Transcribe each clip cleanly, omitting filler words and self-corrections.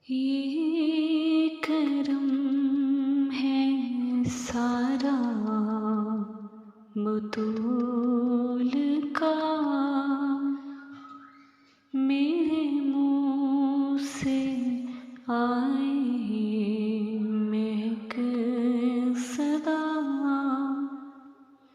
ये करम है सारा बतूल का, मेरे मुँह से आए महक सदा।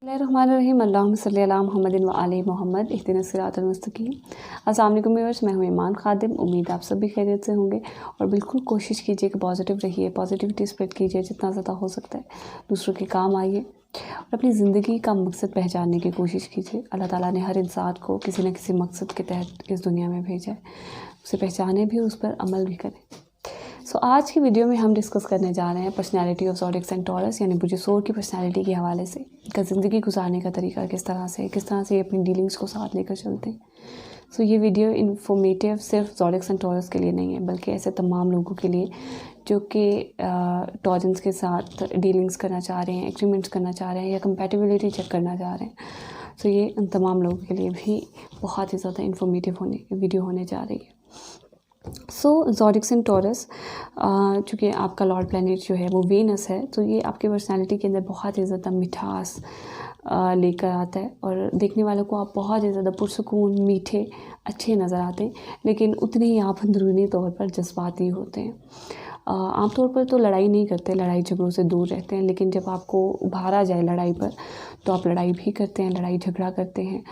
बिस्मिल्लाहिर्रहमानिर्रहीम। अल्लाहुम्मा सल्ली अला मुहम्मदिन व आले मोहम्मद इहदिना सिरातल मुस्तकीम। अस्सलाम वालेकुम व्यूअर्स, मैं हूँ ईमान खादिम। उम्मीद आप सब भी खैरियत से होंगे और बिल्कुल कोशिश कीजिए कि पॉजिटिव रहिए, पॉजिटिविटी स्प्रेड कीजिए जितना ज़्यादा हो सकता है, दूसरों के काम आइए और अपनी ज़िंदगी का मकसद पहचानने की कोशिश कीजिए। अल्लाह ताला ने हर इंसान को किसी न किसी मकसद के तहत इस दुनिया में भेजा है, उसे पहचाने भी, उस पर अमल भी करें। आज की वीडियो में हम डिस्कस करने जा रहे हैं personality of zodiac sign Taurus यानी बुर्ज़ोर की पर्सनैलिटी के हवाले से, इनका ज़िंदगी गुजारने का तरीका किस तरह से ये अपनी डीलिंग्स को साथ लेकर चलते हैं। ये वीडियो इन्फॉर्मेटिव सिर्फ ज़ोडिएक साइन टॉरस के लिए नहीं है, बल्कि ऐसे तमाम लोगों के लिए जो कि टॉरस के साथ डीलिंग्स करना चाह रहे हैं, एग्रीमेंट्स करना चाह रहे हैं या कंपैटिबिलिटी चेक करना चाह रहे हैं। ये उन तमाम लोगों के लिए भी बहुत ही ज़्यादा इन्फॉर्मेटिव वीडियो होने जा रही है। ज़ोडिएक साइन टॉरस, चूँकि आपका लॉर्ड प्लैनेट जो है वो वीनस है, तो ये आपकी पर्सनैलिटी के अंदर बहुत ही ज़्यादा मिठास लेकर आता है और देखने वालों को आप बहुत ही ज़्यादा पुरसुकून, मीठे, अच्छे नज़र आते हैं, लेकिन उतने ही आप अंदरूनी तौर पर जज्बाती होते हैं। आमतौर पर तो लड़ाई नहीं करते, लड़ाई झगड़ों से दूर रहते हैं, लेकिन जब आपको उभारा जाए लड़ाई पर तो आप लड़ाई भी करते हैं, लड़ाई झगड़ा करते हैं।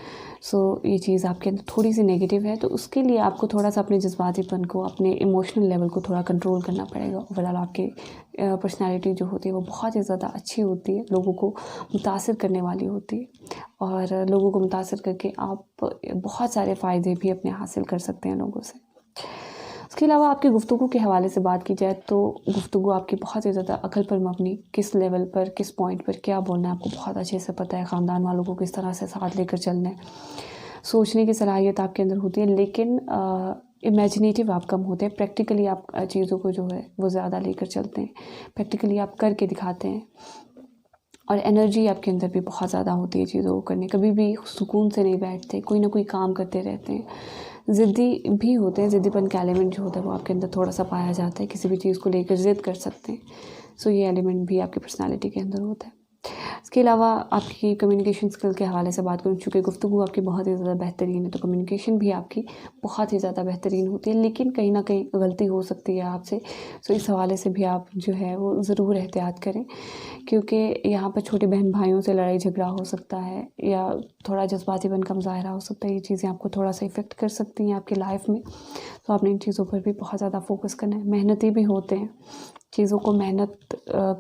ये चीज़ आपके अंदर थोड़ी सी नेगेटिव है, तो उसके लिए आपको थोड़ा सा अपने जज्बातीपन को, अपने इमोशनल लेवल को थोड़ा कंट्रोल करना पड़ेगा। ओवरऑल आपकी पर्सनैलिटी जो होती है वो बहुत ही ज़्यादा अच्छी होती है, लोगों को मुतासिर करने वाली होती है और लोगों को मुतासिर करके आप बहुत सारे फ़ायदे भी अपने हासिल कर सकते हैं लोगों से। इसके अलावा आपकी गुफ्तगू के हवाले से बात की जाए तो गुफ्तगू आपकी बहुत ही ज़्यादा अकल पर मबनी, किस लेवल पर, किस पॉइंट पर क्या बोलना है आपको बहुत अच्छे से पता है। ख़ानदान वालों को किस तरह से साथ लेकर चलना है, सोचने की सलाहियत आपके अंदर होती है, लेकिन इमेजिनेटिव आप कम होते हैं। प्रैक्टिकली आप चीज़ों को जो है वो ज़्यादा लेकर चलते हैं, प्रैक्टिकली आप करके दिखाते हैं और एनर्जी आपके अंदर भी बहुत ज़्यादा होती है चीज़ों को करने। कभी भी सुकून से नहीं बैठते, कोई ना कोई काम करते रहते हैं। ज़िद्दी भी होते हैं, ज़िद्दीपन का एलिमेंट जो होता है वो आपके अंदर थोड़ा सा पाया जाता है, किसी भी चीज़ को लेकर ज़िद कर सकते हैं। ये एलिमेंट भी आपकी पर्सनैलिटी के अंदर होता है। इसके अलावा आपकी कम्युनिकेशन स्किल के हवाले से बात करूँ, चूँकि गुफ्तगू आपकी बहुत ही ज़्यादा बेहतरीन है, तो कम्युनिकेशन भी आपकी बहुत ही ज़्यादा बेहतरीन होती है, लेकिन कहीं ना कहीं गलती हो सकती है आपसे। इस हवाले से भी आप जो है वो ज़रूर एहतियात करें, क्योंकि यहाँ पर छोटे बहन भाइयों से लड़ाई झगड़ा हो सकता है या थोड़ा जज्बातीपन का मुज़ाहरा हो सकता है। ये चीज़ें आपको थोड़ा सा इफ़ेक्ट कर सकती हैं आपकी लाइफ में, तो आपने इन चीज़ों पर भी बहुत ज़्यादा फोकस करना है। मेहनती भी होते हैं, चीज़ों को मेहनत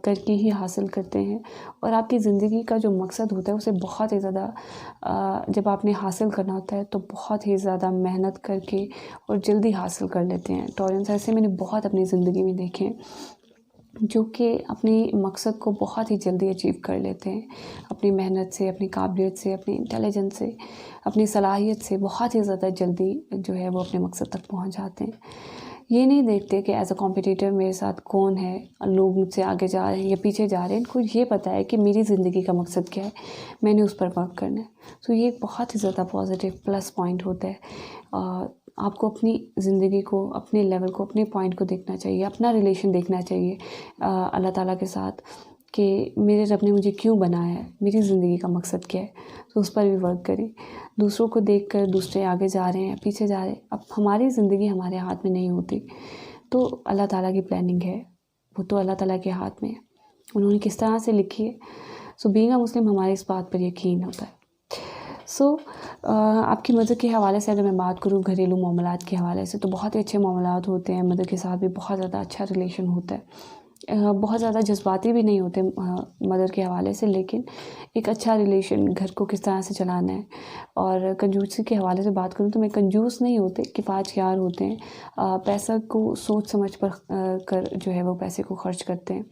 करके ही हासिल करते हैं और आपकी ज़िंदगी का जो मकसद होता है उसे बहुत ही ज़्यादा जब आपने हासिल करना होता है तो बहुत ही ज़्यादा मेहनत करके और जल्दी हासिल कर लेते हैं। टॉरस ऐसे मैंने बहुत अपनी ज़िंदगी में देखे हैं जो कि अपनी मकसद को बहुत ही जल्दी अचीव कर लेते हैं, अपनी मेहनत से, अपनी काबिलियत से, अपनी इंटेलिजेंस से, अपनी सलाहियत से बहुत ही ज़्यादा जल्दी जो है वो अपने मकसद तक पहुंच जाते हैं। ये नहीं देखते कि एज अ कॉम्पिटिटर मेरे साथ कौन है, लोग मुझसे आगे जा रहे हैं या पीछे जा रहे हैं। इनको ये पता है कि मेरी ज़िंदगी का मकसद क्या है, मैंने उस पर वर्क करना है। ये एक बहुत ही ज़्यादा पॉजिटिव प्लस पॉइंट होता है। आपको अपनी ज़िंदगी को, अपने लेवल को, अपने पॉइंट को देखना चाहिए, अपना रिलेशन देखना चाहिए अल्लाह ताला के साथ कि मेरे रब ने मुझे क्यों बनाया है, मेरी ज़िंदगी का मकसद क्या है, उस पर भी वर्क करें। दूसरों को देखकर दूसरे आगे जा रहे हैं, पीछे जा रहे हैं, अब हमारी ज़िंदगी हमारे हाथ में नहीं होती, तो अल्लाह ताला की प्लानिंग है, वो तो अल्लाह ताला के हाथ में है, उन्होंने किस तरह से लिखी है। बीइंग अ मुस्लिम हमारे इस बात पर यकीन होता है। आपकी मदर के हवाले से अगर मैं बात करूँ, घरेलू मामलात के हवाले से, तो बहुत ही अच्छे मामलात होते हैं। मदर के साथ भी बहुत ज़्यादा अच्छा रिलेशन होता है, बहुत ज़्यादा जज्बाती भी नहीं होते मदर के हवाले से, लेकिन एक अच्छा रिलेशन, घर को किस तरह से चलाना है। और कंजूसी के हवाले से बात करूँ तो मैं कंजूस नहीं होते, किफ़ायतकार होते हैं, पैसा को सोच समझ कर जो है वो पैसे को खर्च करते हैं।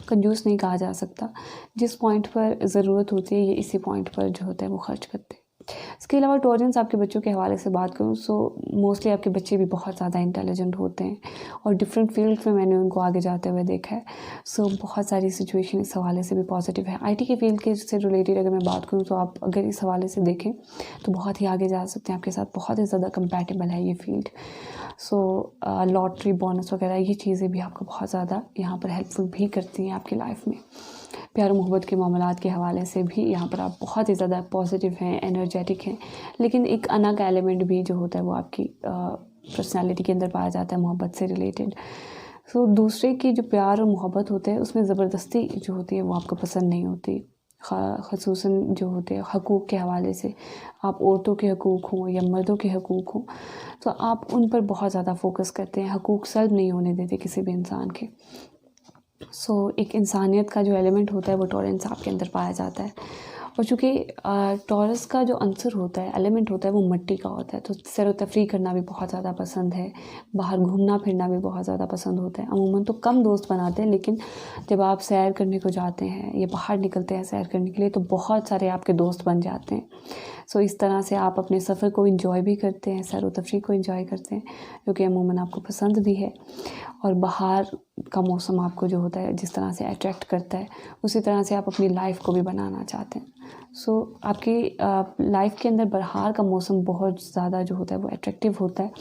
कंजूस नहीं कहा जा सकता, जिस पॉइंट पर ज़रूरत होती है ये इसी पॉइंट पर जो होता है वो खर्च करते हैं। इसके अलावा टॉरेंस आपके बच्चों के हवाले से बात करूँ सो मोस्टली आपके बच्चे भी बहुत ज़्यादा इंटेलिजेंट होते हैं और डिफरेंट फील्ड्स में मैंने उनको आगे जाते हुए देखा है। सो बहुत सारी सिचुएशन इस हवाले से भी पॉजिटिव है। आईटी के फील्ड के से रिलेटेड अगर मैं बात करूँ तो आप अगर इस हवाले से देखें तो बहुत ही आगे जा सकते हैं, आपके साथ बहुत ही ज़्यादा कंपैटिबल है ये फील्ड। सो लॉटरी बोनस वगैरह ये चीज़ें भी आपको बहुत ज़्यादा यहाँ पर हेल्पफुल भी करती हैं आपकी लाइफ में। प्यार मोहब्बत के मामलात के हवाले से भी यहाँ पर आप बहुत ही ज़्यादा पॉजिटिव हैं, एनर्जेटिक हैं, लेकिन एक अना का एलिमेंट भी जो होता है वो आपकी पर्सनालिटी के अंदर पाया जाता है मोहब्बत से रिलेटेड। सो दूसरे की जो प्यार और मोहब्बत होते हैं उसमें ज़बरदस्ती जो होती है वो आपको पसंद नहीं होती। ख़ुसूसन जो होते हैं हकूक़ के हवाले से, आप औरतों के हकूक़ हों या मर्दों के हकूक़ हों तो आप उन पर बहुत ज़्यादा फोकस करते हैं, हकूक़ सल्ब नहीं होने देते किसी भी इंसान के। सो एक इंसानियत का जो एलिमेंट होता है वो टॉरेंस आपके अंदर पाया जाता है। और चूँकि टॉरस का जो आंसर होता है, एलिमेंट होता है वो मिट्टी का होता है, तो सैर व तफरीह करना भी बहुत ज़्यादा पसंद है, बाहर घूमना फिरना भी बहुत ज़्यादा पसंद होता है। अमूमन तो कम दोस्त बनाते हैं, लेकिन जब आप सैर करने को जाते हैं या बाहर निकलते हैं सैर करने के लिए तो बहुत सारे आपके दोस्त बन जाते हैं। सो इस तरह से आप अपने सफ़र को इंजॉय भी करते हैं, सैर व तफरीह को इंजॉय करते हैं, जो कि अमूमन आपको पसंद भी है। और बाहर का मौसम आपको जो होता है जिस तरह से अट्रैक्ट करता है उसी तरह से आप अपनी लाइफ को भी बनाना चाहते हैं। सो आपकी लाइफ के अंदर बाहर का मौसम बहुत ज़्यादा जो होता है वो अट्रैक्टिव होता है।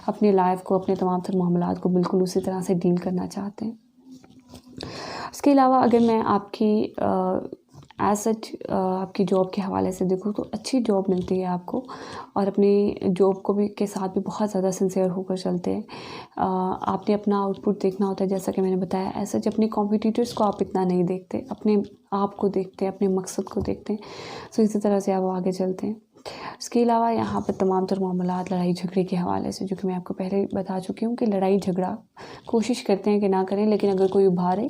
अपनी लाइफ को, अपने तमाम तर मामलात को बिल्कुल उसी तरह से डील करना चाहते हैं। इसके अलावा अगर मैं आपकी एज सच आपकी जॉब के हवाले से देखूँ तो अच्छी जॉब मिलती है आपको और अपनी जॉब को भी के साथ भी बहुत ज़्यादा सिंसियर होकर चलते हैं। आपने अपना आउटपुट देखना होता है, जैसा कि मैंने बताया। एज सच अपने कॉम्पिटिटर्स को आप इतना नहीं देखते, अपने आप को देखते हैं, अपने मकसद को देखते हैं। सो इसी तरह से आप आगे चलते हैं। इसके अलावा यहाँ पर तमाम तर मामलात लड़ाई झगड़े के हवाले से, जो कि मैं आपको पहले बता चुकी हूँ कि लड़ाई झगड़ा कोशिश करते हैं कि ना करें, लेकिन अगर कोई उभारे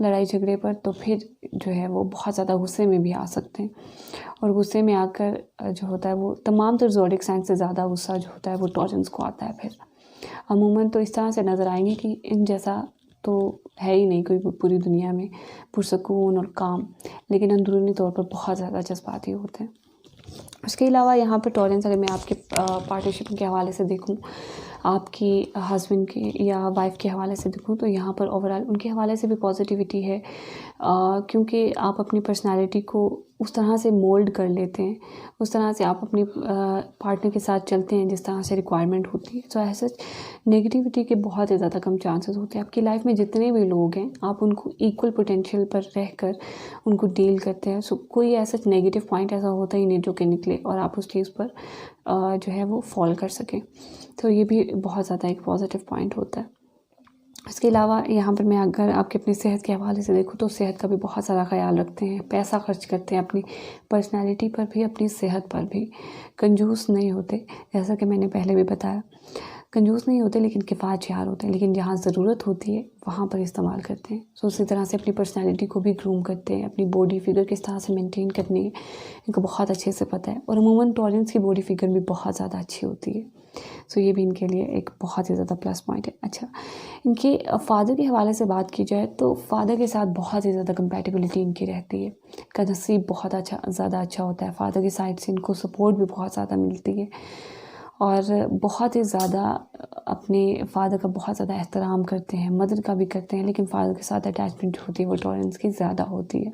लड़ाई झगड़े पर तो फिर जो है वो बहुत ज़्यादा गुस्से में भी आ सकते हैं। और गुस्से में आकर जो होता है वो तमाम तर ज़ोडिक साइन से ज़्यादा गुस्सा जो होता है वो टॉरेंस को आता है। फिर अमूमन तो इस तरह से नज़र आएंगे कि इन जैसा तो है ही नहीं कोई पूरी दुनिया में, पुरसकून और काम, लेकिन अंदरूनी तौर पर बहुत ज़्यादा जज्बाती होते हैं। उसके अलावा यहाँ पर टॉरेंस, अगर मैं आपके पार्टनरशिप के हवाले से देखूँ, आपकी हस्बैंड के या वाइफ के हवाले से देखूँ तो यहाँ पर ओवरऑल उनके हवाले से भी पॉजिटिविटी है, क्योंकि आप अपनी पर्सनालिटी को उस तरह से मोल्ड कर लेते हैं, उस तरह से आप अपनी पार्टनर के साथ चलते हैं जिस तरह से रिक्वायरमेंट होती है। तो ऐसा नेगेटिविटी के बहुत ही ज़्यादा कम चांसेस होते हैं। आपकी लाइफ में जितने भी लोग हैं आप उनको इक्वल पोटेंशियल पर रहकर उनको डील करते हैं। सो कोई ऐसा नेगेटिव पॉइंट ऐसा होता ही नहीं जो कि निकले और आप उस चीज़ पर जो है वो फॉल कर सकें। तो ये भी बहुत ज़्यादा एक पॉजिटिव पॉइंट होता है। इसके अलावा यहाँ पर मैं अगर आपके अपनी सेहत के हवाले से देखूँ तो सेहत का भी बहुत ज़्यादा ख्याल रखते हैं, पैसा खर्च करते हैं अपनी पर्सनैलिटी पर भी, अपनी सेहत पर भी। कंजूस नहीं होते, जैसा कि मैंने पहले भी बताया, कंजूस नहीं होते लेकिन किफ़ायत-यार होते हैं, लेकिन जहाँ ज़रूरत होती है वहाँ पर इस्तेमाल करते हैं। सो उसी तरह से अपनी पर्सनैलिटी को भी ग्रूम करते हैं, अपनी बॉडी फिगर किस तरह से मेंटेन करनी है इनको बहुत अच्छे से पता है। और अमूमन टॉरेंस की बॉडी फिगर भी बहुत ज़्यादा अच्छी होती है। सो ये भी इनके लिए एक बहुत ही ज़्यादा प्लस पॉइंट है। अच्छा, इनके फादर के हवाले से बात की जाए तो फादर के साथ बहुत ही ज़्यादा कंपैटिबिलिटी इनकी रहती है। इनका नसीब बहुत ज़्यादा अच्छा होता है, फादर की साइड से इनको सपोर्ट भी बहुत ज़्यादा मिलती है और बहुत ही ज़्यादा अपने फादर का बहुत ज़्यादा एहतराम करते हैं, मदर का भी करते हैं, लेकिन फादर के साथ अटैचमेंट होती है वो टॉरेंस की ज़्यादा होती है।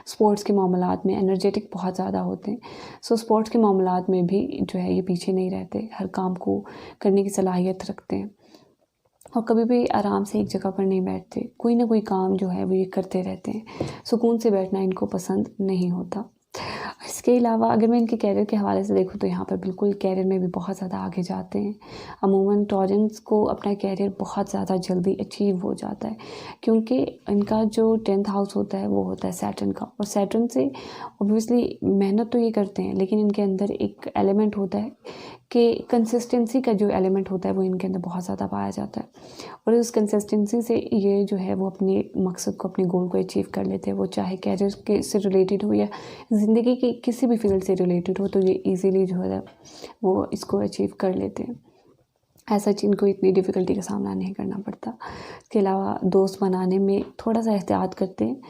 स्पोर्ट्स के मामलात में एनर्जेटिक बहुत ज़्यादा होते हैं। सो स्पोर्ट्स के मामलात में भी जो है ये पीछे नहीं रहते, हर काम को करने की सलाहियत रखते हैं और कभी भी आराम से एक जगह पर नहीं बैठते, कोई ना कोई काम जो है वो ये करते रहते हैं। सुकून से बैठना इनको पसंद नहीं होता। इसके अलावा अगर मैं इनके कैरियर के हवाले से देखूँ तो यहाँ पर बिल्कुल कैरियर में भी बहुत ज़्यादा आगे जाते हैं। अमूमन टॉरेंस को अपना कैरियर बहुत ज़्यादा जल्दी अचीव हो जाता है, क्योंकि इनका जो 10th हाउस होता है वो होता है सैटर्न का, और सैटर्न से ऑब्वियसली मेहनत तो ये करते हैं, लेकिन इनके अंदर एक एलिमेंट होता है कि कंसिस्टेंसी का जो एलिमेंट होता है वो इनके अंदर बहुत ज़्यादा पाया जाता है। और उस कंसिस्टेंसी से ये जो है वो अपने मकसद को, अपने गोल को अचीव कर लेते हैं। वो चाहे कैरियर के से रिलेटेड हो या ज़िंदगी के किसी भी फील्ड से रिलेटेड हो, तो ये इजीली जो है वो इसको अचीव कर लेते हैं। ऐसा इनको इतनी डिफ़िकल्टी का सामना नहीं करना पड़ता। इसके अलावा दोस्त बनाने में थोड़ा सा एहतियात करते हैं,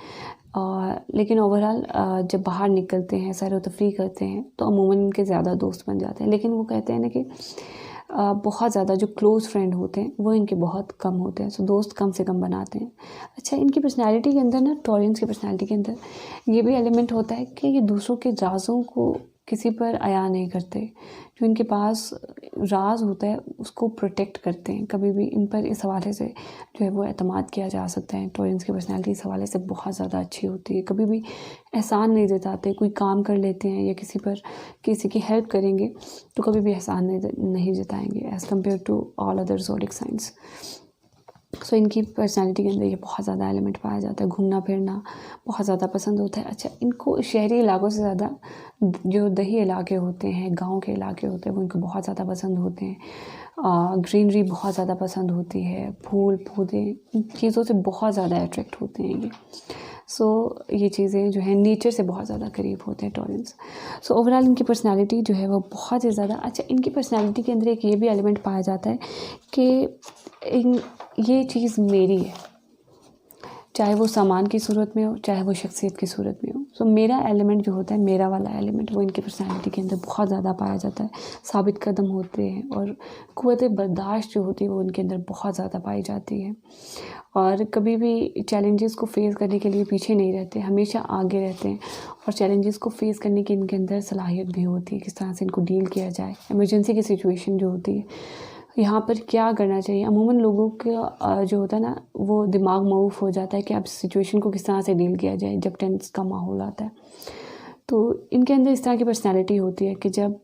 लेकिन ओवरऑल जब बाहर निकलते हैं, सैर व तफरीह करते हैं, तो अमूमन इनके ज़्यादा दोस्त बन जाते हैं। लेकिन वो कहते हैं ना कि बहुत ज़्यादा जो क्लोज़ फ्रेंड होते हैं वो इनके बहुत कम होते हैं, सो दोस्त कम से कम बनाते हैं। अच्छा, इनकी पर्सनैलिटी के अंदर ना, टॉरेंस की पर्सनैलिटी के अंदर ये भी एलिमेंट होता है कि ये दूसरों के राज़ों को किसी पर अया नहीं करते। जो इनके पास राज होता है उसको प्रोटेक्ट करते हैं। कभी भी इन पर इस हवाले से जो है वो एतमाद किया जा सकता है। टॉरेंस की पर्सनैलिटी इस हवाले से बहुत ज़्यादा अच्छी होती है। कभी भी एहसान नहीं जताते। कोई काम कर लेते हैं या किसी की हेल्प करेंगे तो कभी भी एहसान नहीं जताएंगे as compare to all other zodiac signs. So इनकी पर्सनैलिटी के अंदर ये बहुत ज़्यादा एलिमेंट पाया जाता है। घूमना फिरना बहुत ज़्यादा पसंद होता है। अच्छा, इनको शहरी इलाकों से ज़्यादा जो दही इलाके होते हैं, गांव के इलाके होते हैं, वो इनको बहुत ज़्यादा पसंद होते हैं। ग्रीनरी बहुत ज़्यादा पसंद होती है। फूल पौधे, इन चीज़ों से बहुत ज़्यादा अट्रैक्ट होते हैं ये। सो ये चीज़ें जो है नेचर से बहुत ज़्यादा करीब होते हैं टॉरेंस। सो ओवरऑल इनकी पर्सनैलिटी जो है वो बहुत ही ज़्यादा अच्छा। इनकी पर्सनैलिटी के अंदर एक ये भी एलिमेंट पाया जाता है कि ये चीज़ मेरी है, चाहे वो सामान की सूरत में हो, चाहे वो शख्सियत की सूरत में हो। सो मेरा एलिमेंट जो होता है, मेरा वाला एलिमेंट, वो इनकी पर्सनैलिटी के अंदर बहुत ज़्यादा पाया जाता है। साबित कदम होते हैं और क़ुव्वत बर्दाश्त जो होती है वो उनके अंदर बहुत ज़्यादा पाई जाती है। और कभी भी चैलेंजेस को फेस करने के लिए पीछे नहीं रहते, हमेशा आगे रहते हैं। और चैलेंजेस को फेस करने की इनके अंदर सलाहियत भी होती है, किस तरह से इनको डील किया जाए। इमरजेंसी की सिचुएशन जो होती है, यहाँ पर क्या करना चाहिए। अमूमन लोगों का जो होता है ना, वो दिमाग मऊफ हो जाता है कि अब सिचुएशन को किस तरह से डील किया जाए जब टेंस का माहौल आता है। तो इनके अंदर इस तरह की पर्सनैलिटी होती है कि जब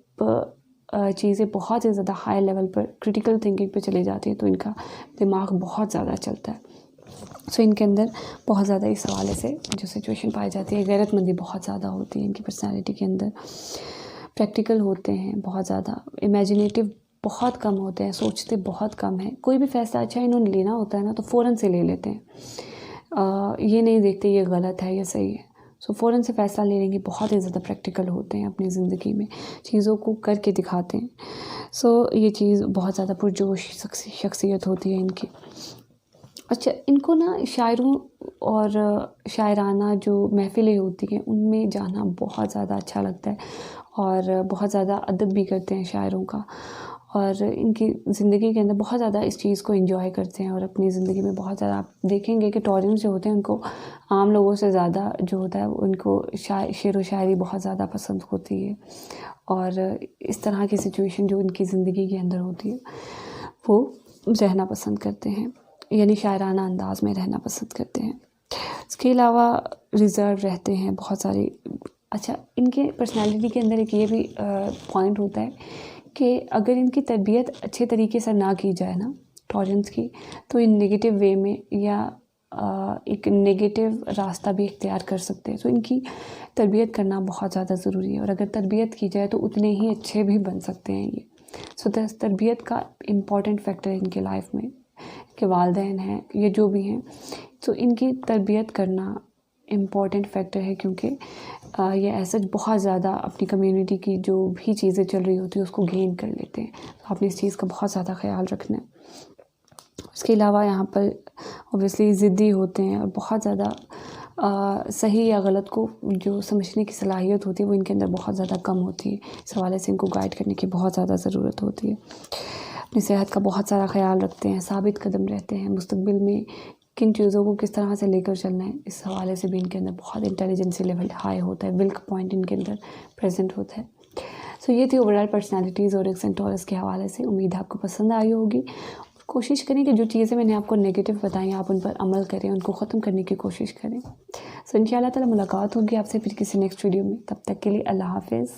चीज़ें बहुत ही ज़्यादा हाई लेवल पर क्रिटिकल थिंकिंग पे चली जाती है तो इनका दिमाग बहुत ज़्यादा चलता है। सो इनके अंदर बहुत ज़्यादा इस हवाले से जो सिचुएशन पाई जाती है, गैरतमंदी बहुत ज़्यादा होती है इनकी पर्सनैलिटी के अंदर। प्रैक्टिकल होते हैं बहुत ज़्यादा, इमेजिनेटिव बहुत कम होते हैं, सोचते बहुत कम हैं। कोई भी फ़ैसला अच्छा इन्होंने लेना होता है ना तो फ़ौरन से ले लेते हैं। ये नहीं देखते ये गलत है या सही है। सो फ़ौरन से फ़ैसला ले लेंगे। बहुत ही ज़्यादा प्रैक्टिकल होते हैं अपनी ज़िंदगी में, चीज़ों को करके दिखाते हैं। सो ये चीज़ बहुत ज़्यादा पुरजोश शख्सियत होती है इनकी। अच्छा, इनको ना शायरों और शायराना जो महफ़िलें होती हैं उनमें जाना बहुत ज़्यादा अच्छा लगता है और बहुत ज़्यादा अदब भी करते हैं शायरों का। और इनकी ज़िंदगी के अंदर बहुत ज़्यादा इस चीज़ को एंजॉय करते हैं और अपनी ज़िंदगी में बहुत ज़्यादा, आप देखेंगे कि टॉरेंस जो होते हैं उनको आम लोगों से ज़्यादा जो होता है उनको शेर व शायरी बहुत ज़्यादा पसंद होती है। और इस तरह की सिचुएशन जो उनकी ज़िंदगी के अंदर होती है वो रहना पसंद करते हैं, यानी शायराना अंदाज़ में रहना पसंद करते हैं। इसके अलावा रिज़र्व रहते हैं बहुत सारे। अच्छा, इनके पर्सनैलिटी के अंदर एक ये भी पॉइंट होता है कि अगर इनकी तरबियत अच्छे तरीके से ना की जाए ना टॉरेंस की, तो इन नेगेटिव वे में या एक नेगेटिव रास्ता भी इख्तियार कर सकते हैं। तो इनकी तरबियत करना बहुत ज़्यादा ज़रूरी है और अगर तरबियत की जाए तो उतने ही अच्छे भी बन सकते हैं ये। सो तरबियत का इम्पॉर्टेंट फैक्टर है इनकी लाइफ में, कि वालिदैन हैं या जो भी हैं, तो इनकी तरबियत करना इम्पॉर्टेंट फैक्टर है। क्योंकि ये ऐसा बहुत ज़्यादा अपनी कम्युनिटी की जो भी चीज़ें चल रही होती है उसको गेन कर लेते हैं। तो आपने इस चीज़ का बहुत ज़्यादा ख्याल रखना है। इसके अलावा यहाँ पर ऑब्वियसली ज़िद्दी होते हैं और बहुत ज़्यादा सही या गलत को जो समझने की सलाहियत होती है वो इनके अंदर बहुत ज़्यादा कम होती है। इस हवाले से इनको गाइड करने की बहुत ज़्यादा ज़रूरत होती है। अपनी सेहत का बहुत सारा ख्याल रखते हैं, साबित कदम रहते हैं। मुस्तकबिल में किन चीज़ों को किस तरह से लेकर चलना है, इस हवाले से भी इनके अंदर बहुत इंटेलिजेंसी लेवल हाई होता है। विल्क पॉइंट इनके अंदर प्रेजेंट होता है। सो ये थी ओवरऑल पर्सनैलिटीज़ और ज़ोडिक टॉरस के हवाले से। उम्मीद है आपको पसंद आई होगी। कोशिश करें कि जो चीज़ें मैंने आपको नेगेटिव बताई आप उन पर अमल करें, उनको ख़त्म करने की कोशिश करें। सो इंशाअल्लाह ताला मुलाकात होगी आपसे फिर किसी नेक्स्ट वीडियो में। तब तक के लिए अल्लाह हाफ़िज़।